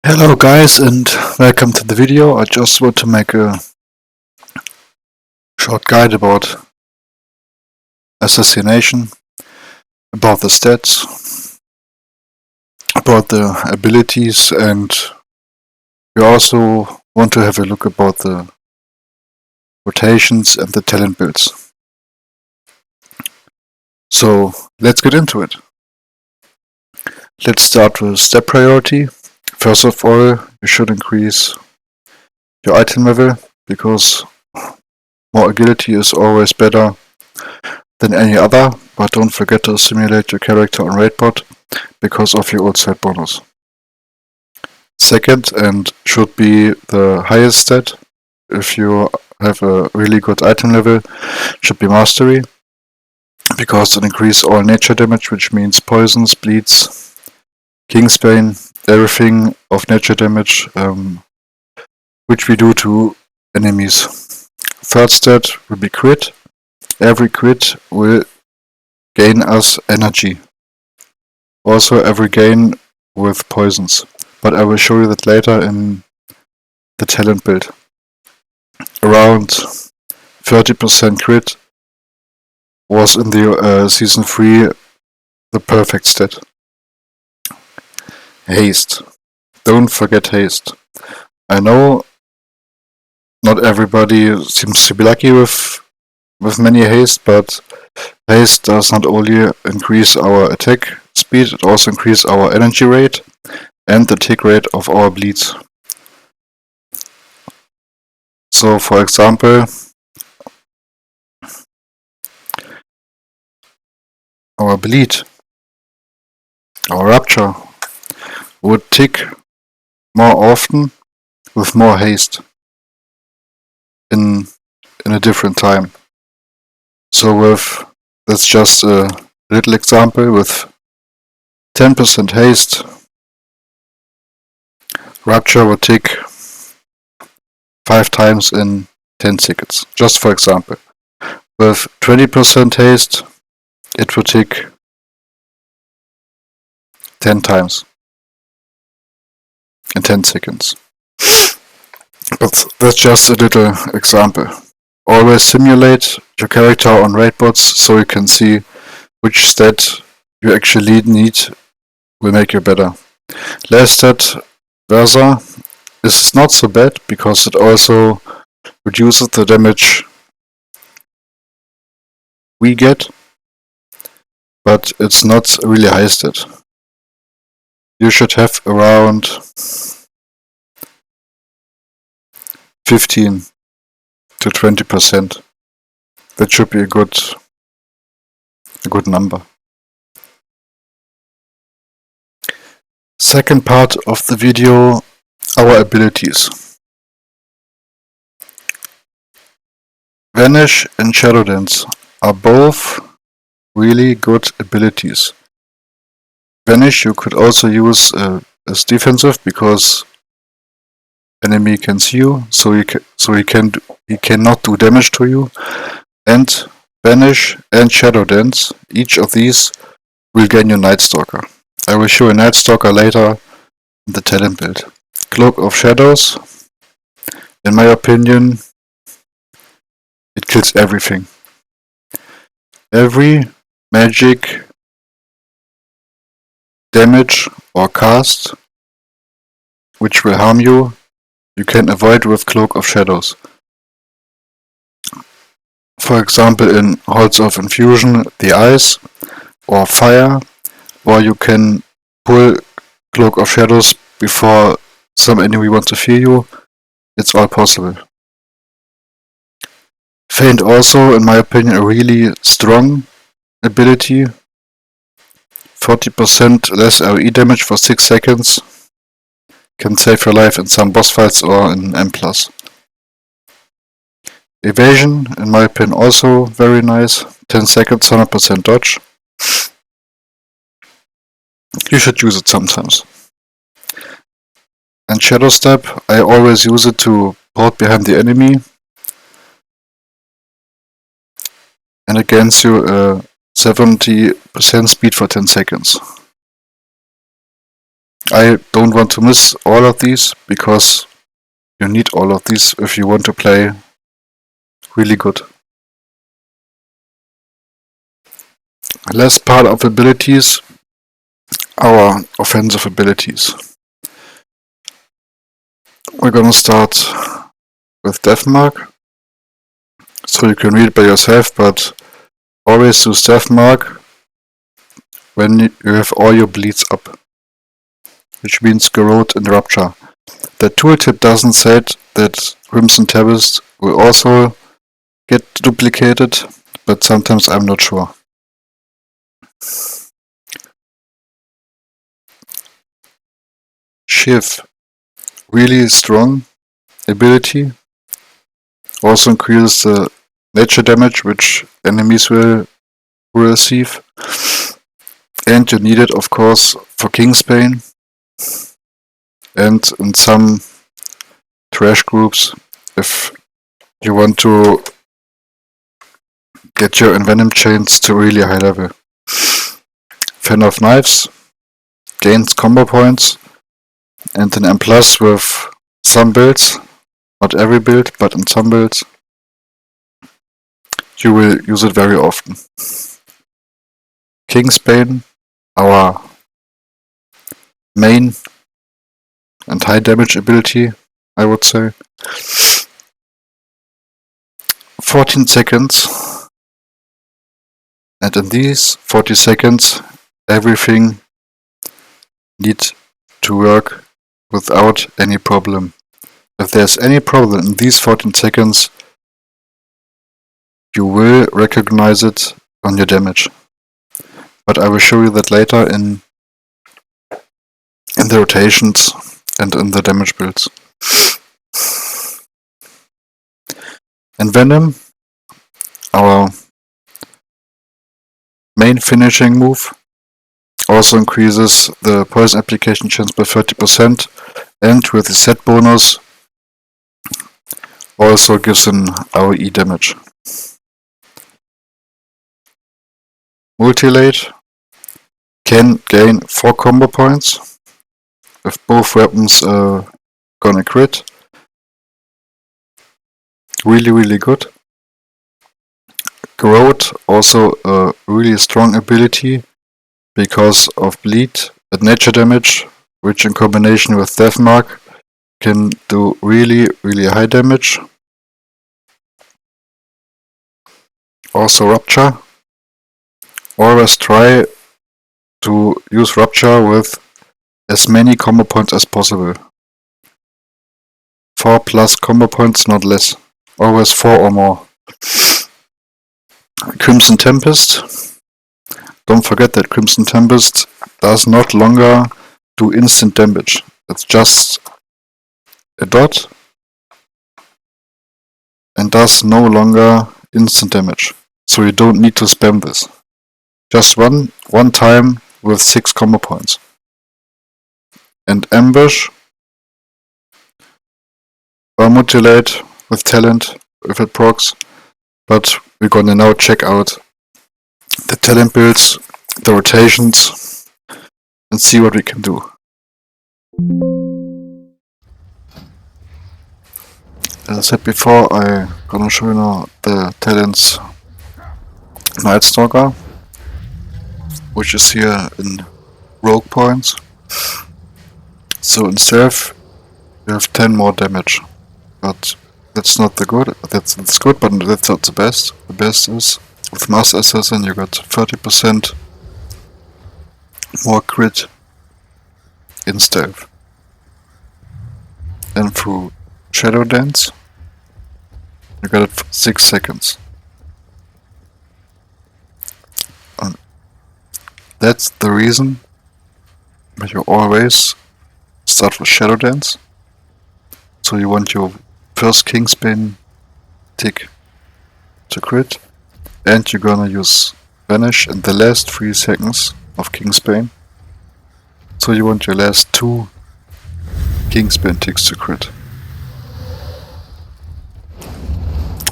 Hello guys and welcome to the video. I just want to make a short guide about Assassination, about the stats, about the abilities, and we also want to have a look about the rotations and the talent builds. So let's get into it. Let's start with step priority. First of all, you should increase your item level because more agility is always better than any other, but don't forget to simulate your character on raidbot because of your old stat bonus. Second, and should be the highest stat, if you have a really good item level, should be mastery, because it increases all nature damage, which means poisons, bleeds, kingsbane, everything of nature damage, which we do to enemies. Third stat will be crit. Every crit will gain us energy. Also every gain with poisons, but I will show you that later in the talent build. Around 30% crit was in the season 3 the perfect stat. Haste. Don't forget haste. I know not everybody seems to be lucky with many haste, but haste does not only increase our attack speed, it also increases our energy rate and the tick rate of our bleeds. So for example, our bleed, our rupture would tick more often with more haste in a different time. So that's just a little example, with 10% haste, rupture would tick 5 times in 10 seconds, just for example. With 20% haste, it would tick 10 times in 10 seconds. But that's just a little example. Always simulate your character on raidbots so you can see which stat you actually need will make you better. Last stat, Versa, is not so bad because it also reduces the damage we get, but it's not a really high stat. You should have around 15 to 20%. That should be a good number. Second part of the video, our abilities. Vanish and Shadow Dance are both really good abilities. Vanish you could also use as defensive because enemy can see you, so he cannot do damage to you. And Vanish and Shadow Dance, each of these will gain you Night Stalker. I will show you Night Stalker later in the talent build. Cloak of Shadows, in my opinion, it kills everything. Every magic damage or cast which will harm you, you can avoid with Cloak of Shadows. For example, in Halls of Infusion, the ice or fire, or you can pull Cloak of Shadows before some enemy wants to fear you. It's all possible. Feint also, in my opinion, a really strong ability. 40% less RE damage for 6 seconds. Can save your life in some boss fights or in M+. Evasion, in my opinion, also very nice. 10 seconds, 100% dodge. You should use it sometimes. And Shadow Step, I always use it to port behind the enemy. And it gains you 70% speed for 10 seconds. I don't want to miss all of these because you need all of these if you want to play really good. Last part of abilities, our offensive abilities. We're gonna start with Death Mark. So you can read it by yourself, but always use Death Mark when you have all your bleeds up, which means Garrote and Rupture. The tooltip doesn't say that Crimson Tempest will also get duplicated, but sometimes I'm not sure. Shiv, really strong ability, also increases the nature damage which enemies will receive, and you need it of course for Kingsbane and in some trash groups if you want to get your Envenom chains to really high level. Fan of Knives gains combo points and an M+ with some builds, not every build, but in some builds you will use it very often. Kingsbane, our main and high damage ability, I would say. 14 seconds, and in these 40 seconds everything needs to work without any problem. If there's any problem in these 14 seconds, you will recognize it on your damage. But I will show you that later in the rotations and in the damage builds. Envenom, our main finishing move, also increases the poison application chance by 30%, and with the set bonus also gives an AoE damage. Multilate can gain 4 combo points if both weapons gonna crit. Really good. Garrote, also a really strong ability because of bleed and nature damage, which in combination with Death Mark can do really high damage. Also Rupture. Always try to use Rupture with as many combo points as possible. 4+ combo points, not less. Always 4 or more. Crimson Tempest. Don't forget that Crimson Tempest does not longer do instant damage. It's just a dot and does no longer instant damage. So you don't need to spam this. Just one time with 6 combo points. And Ambush or Mutilate with talent if it procs, but we're gonna now check out the talent builds, the rotations, and see what we can do. As I said before, I'm gonna show you now the talents Night Stalker, which is here in rogue points. So in Stealth you have 10 more damage, but that's not the good. That's good, but that's not the best. The best is with Master Assassin you got 30% more crit in Stealth. And through Shadow Dance you got it for 6 seconds. And that's the reason that you always start with Shadow Dance. So you want your first Kingsbane tick to crit, and you're gonna use Vanish in the last 3 seconds of Kingsbane. So you want your last 2 Kingsbane ticks to crit.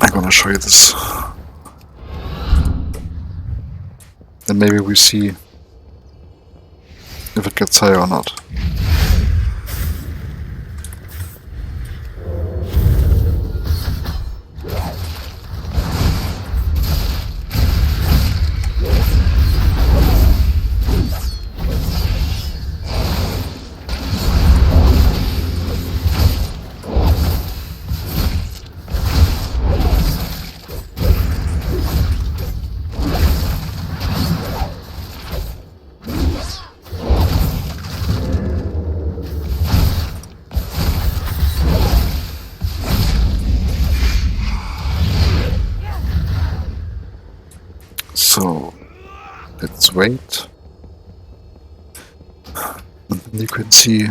I'm gonna show you this. And maybe we see if it gets higher or not. Let's wait. And then you can see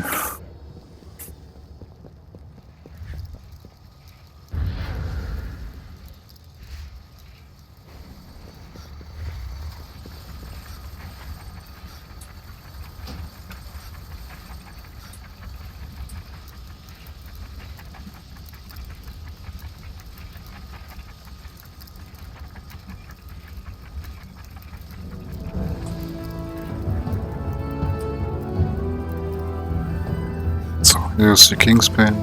here's the King's Pain.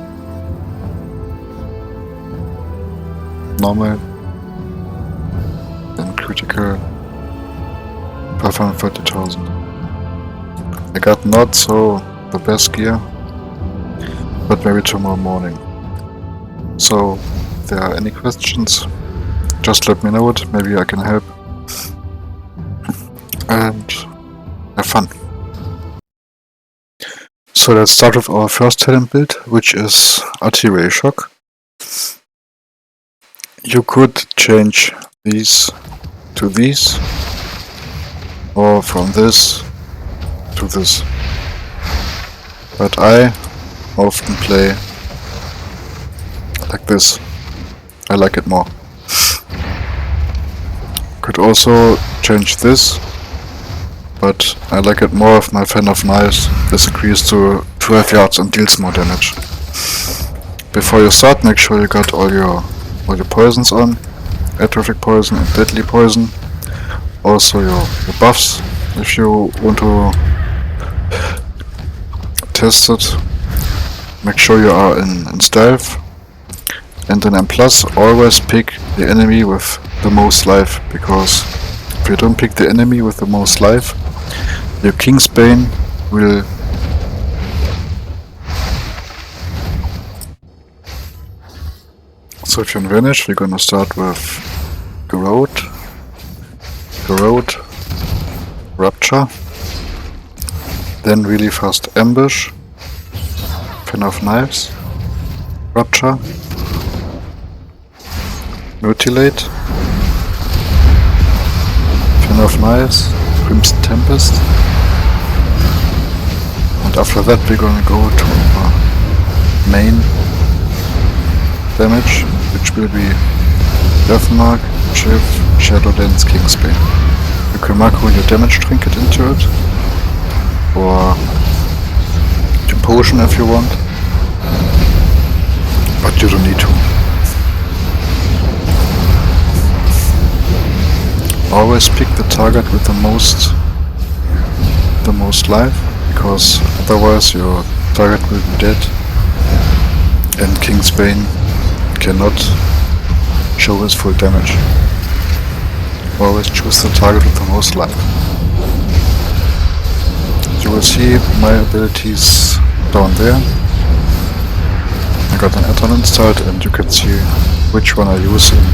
Normal. Then critical. 530,000. I got not so the best gear, but maybe tomorrow morning. So, if there are any questions, just let me know it, maybe I can help. And have fun. So let's start with our first talent build, which is artillery shock. You could change these to these, or from this to this. But I often play like this. I like it more. Could also change this, but I like it more if my fan of knives is increased to 12 yards and deals more damage. Before you start, make sure you got all your poisons on, atrophic poison and deadly poison. Also your buffs, if you want to test it. Make sure you are in stealth. And in M+, always pick the enemy with the most life, because if you don't pick the enemy with the most life, your King's Bane will so if you vanish, we're gonna start with Garrote, Rupture, then really fast Ambush, Fan of Knives, Rupture, Mutilate, Fan of Knives, Crimson Tempest, and after that we're gonna go to our main damage, which will be Deathmark, Shiv, Shadow Dance, King's Bane. You can macro your damage trinket into it, or your potion if you want, but you don't need to. Always pick the target with the most life, because otherwise your target will be dead and King's Bane cannot show his full damage. Always choose the target with the most life. You will see my abilities down there. I got an add-on installed and you can see which one I use in.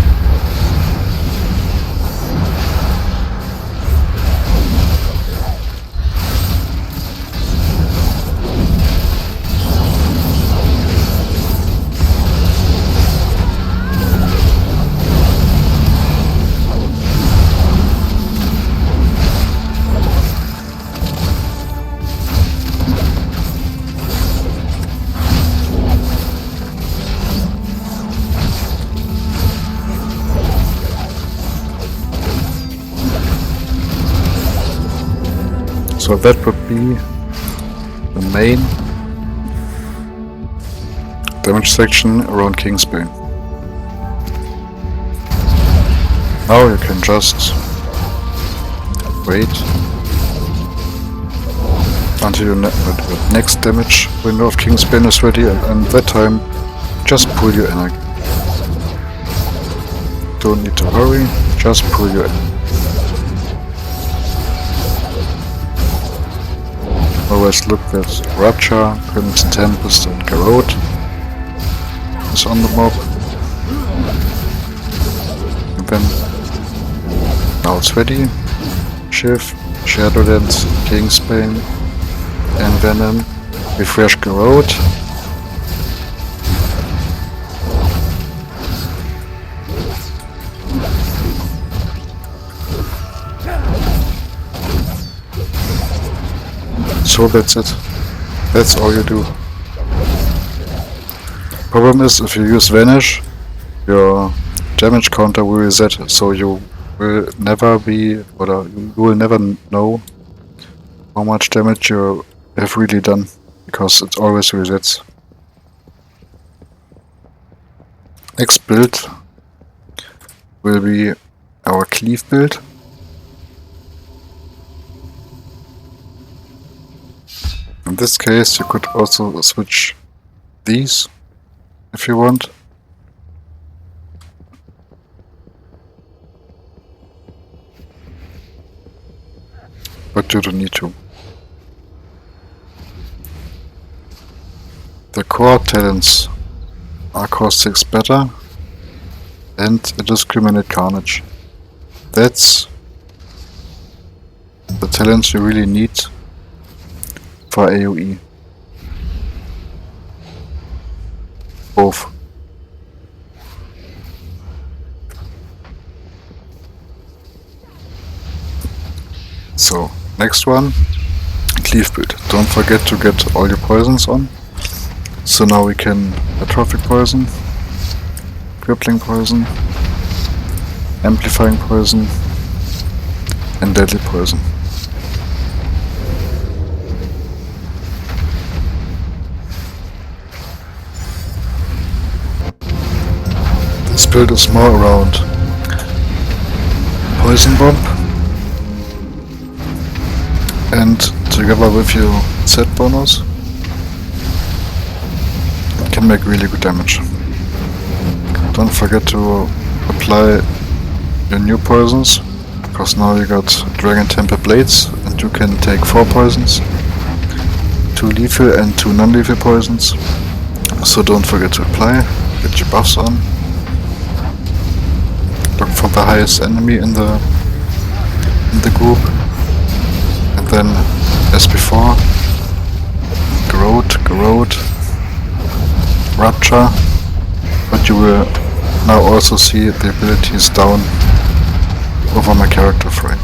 So that would be the main damage section around King's Bane. Now you can just wait until your next damage window of King's Bane is ready, and that time just pull your energy. Don't need to hurry, just pull your energy. Always look at Rupture, Crimson Tempest and Garrote is on the mob. And then now it's ready. Shiv, Shadow Dance, King's Bane, Envenom, refresh Garrote. control, that's it. That's all you do. Problem is, if you use Vanish, your damage counter will reset, so you will never be, or you will never know how much damage you have really done, because it always resets. Next build will be our cleave build. In this case, you could also switch these if you want. But you don't need to. The core talents are cost 6 better and indiscriminate carnage. That's the talents you really need for AoE. Both. So, next one, cleave build. Don't forget to get all your poisons on. So now we can atrophic poison, crippling poison, amplifying poison, and deadly poison. This build is more around poison bomb, and together with your set bonus, it can make really good damage. Don't forget to apply your new poisons, because now you got Dragon Temper Blades and you can take 4 poisons, 2 lethal and 2 non-lethal poisons. So don't forget to apply, get your buffs on. Look for the highest enemy in the group, and then, as before, corrode, rupture, but you will now also see the abilities down over my character frame.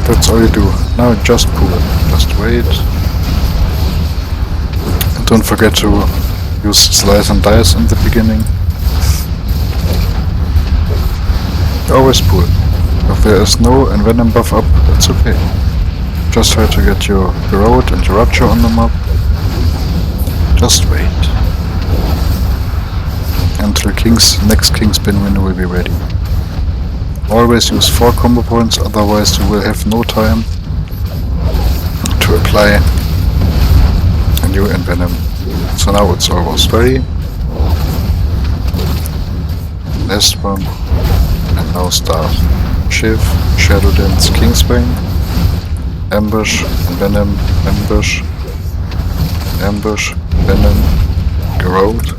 That's all you do. Now just pull. Just wait. And don't forget to use slice and dice in the beginning. Always pull. If there is no envenom buff up, it's okay. Just try to get your corrode and your rupture on the map. Just wait. Until next King's Spin window will be ready. Always use 4 combo points, otherwise you will have no time to apply a new envenom. So now it's almost ready. Last one, and now start. Shiv, Shadow Dance, Kingsbane, Ambush, Envenom, Ambush, Ambush, Venom, Corrode,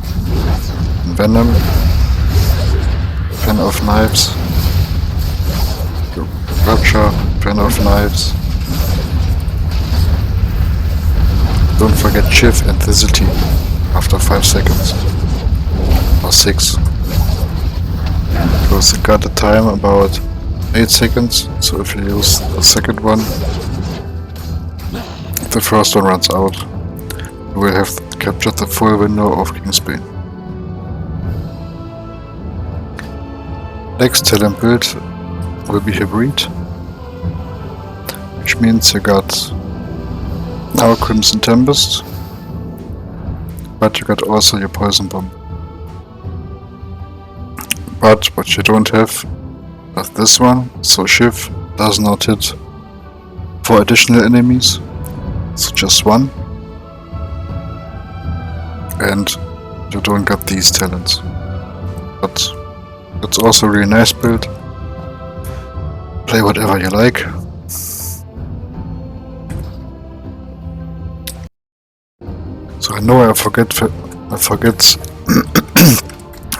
Envenom, Pen of Knives, Rupture, Pen of Knives. Don't forget Shiv and Thistletee after 5 seconds. Or 6. Because it got a time about 8 seconds, so if you use the second one, the first one runs out. You will have captured the full window of Kingsbane. Next talent build will be Hybrid, which means you got now Crimson Tempest, but you got also your Poison Bomb. But what you don't have is this one, so Shiv does not hit for additional enemies, so just 1. And you don't get these talents. But it's also a really nice build. Play whatever you like. So I know I forget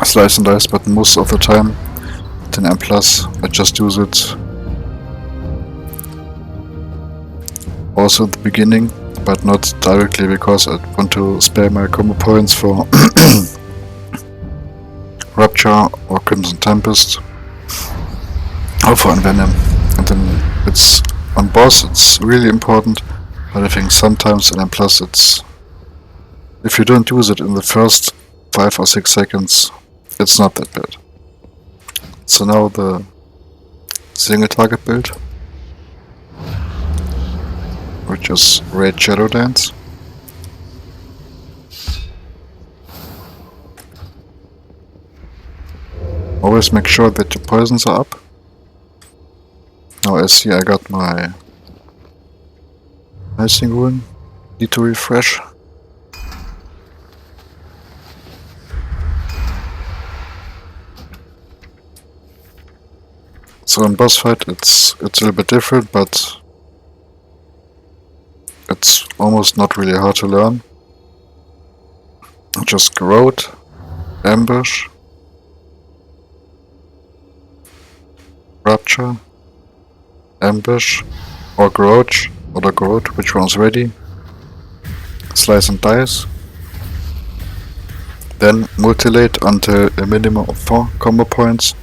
slice and dice, but most of the time, 10M plus, I just use it also at the beginning, but not directly because I want to spare my combo points for Rupture or Crimson Tempest or for Envenom. And then it's on boss, it's really important, but I think sometimes in M plus it's, if you don't use it in the first 5 or 6 seconds, it's not that bad. So now the single target build, which is Raid Shadow Dance. Always make sure that your poisons are up. Now I see I got my icing rune. Need to refresh. So in boss fight it's a little bit different, but it's almost not really hard to learn. Just Garrote, Ambush, Rupture, Ambush, or Garrote, which one's ready. Slice and dice. Then mutilate until a minimum of 4 combo points.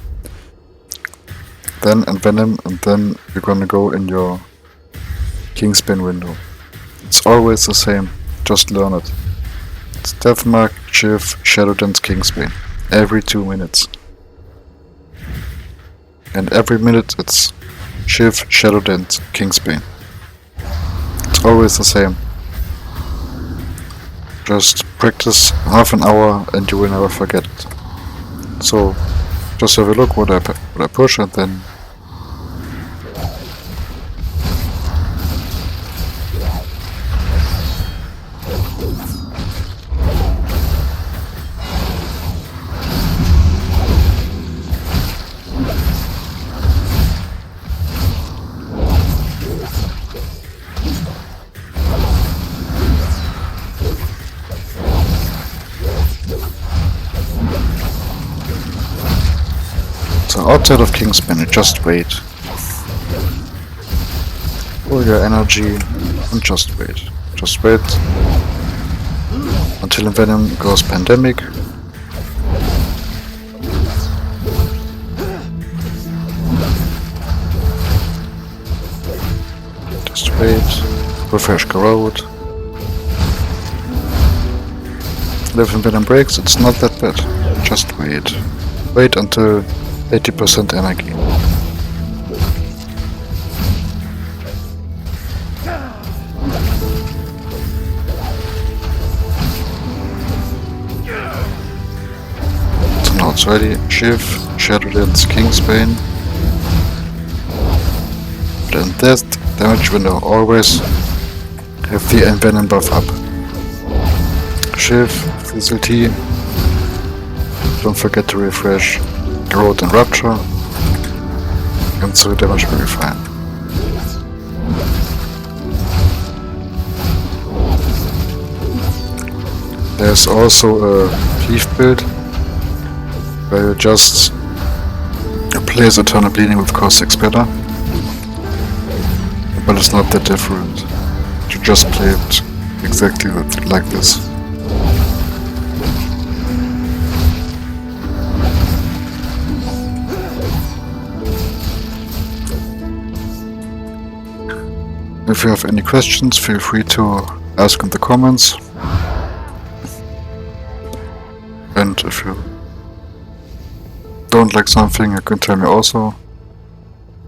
Then Envenom, and then you're gonna go in your Kingspin window. It's always the same, just learn it. It's Deathmark, Shiv, Shadow Dance, Kingspin. Every 2 minutes. And every minute it's Shiv, Shadow Dance, Kingspin. It's always the same. Just practice half an hour and you will never forget it. So just have a look what I push, and then outside of Kingspin, you just wait. Pull your energy and just wait. Just wait until Envenom goes Pandemic. Just wait. Refresh Garrote. And if Envenom breaks, it's not that bad. Just wait. Wait until 80% energy. So now it's ready. Shiv, Shadow Dance, Kingsbane. Then that damage window, always have the Envenom buff up. Shiv, Fizzle T. Don't forget to refresh Garrote and Rupture, and so damage will be fine. There's also a cleave build where you just place Eternal Bleeding with cost 6 better, but it's not that different. You just play it exactly like this. If you have any questions, feel free to ask in the comments. And if you don't like something, you can tell me also.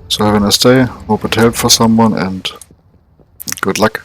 So have a nice day, hope it helped for someone, and good luck.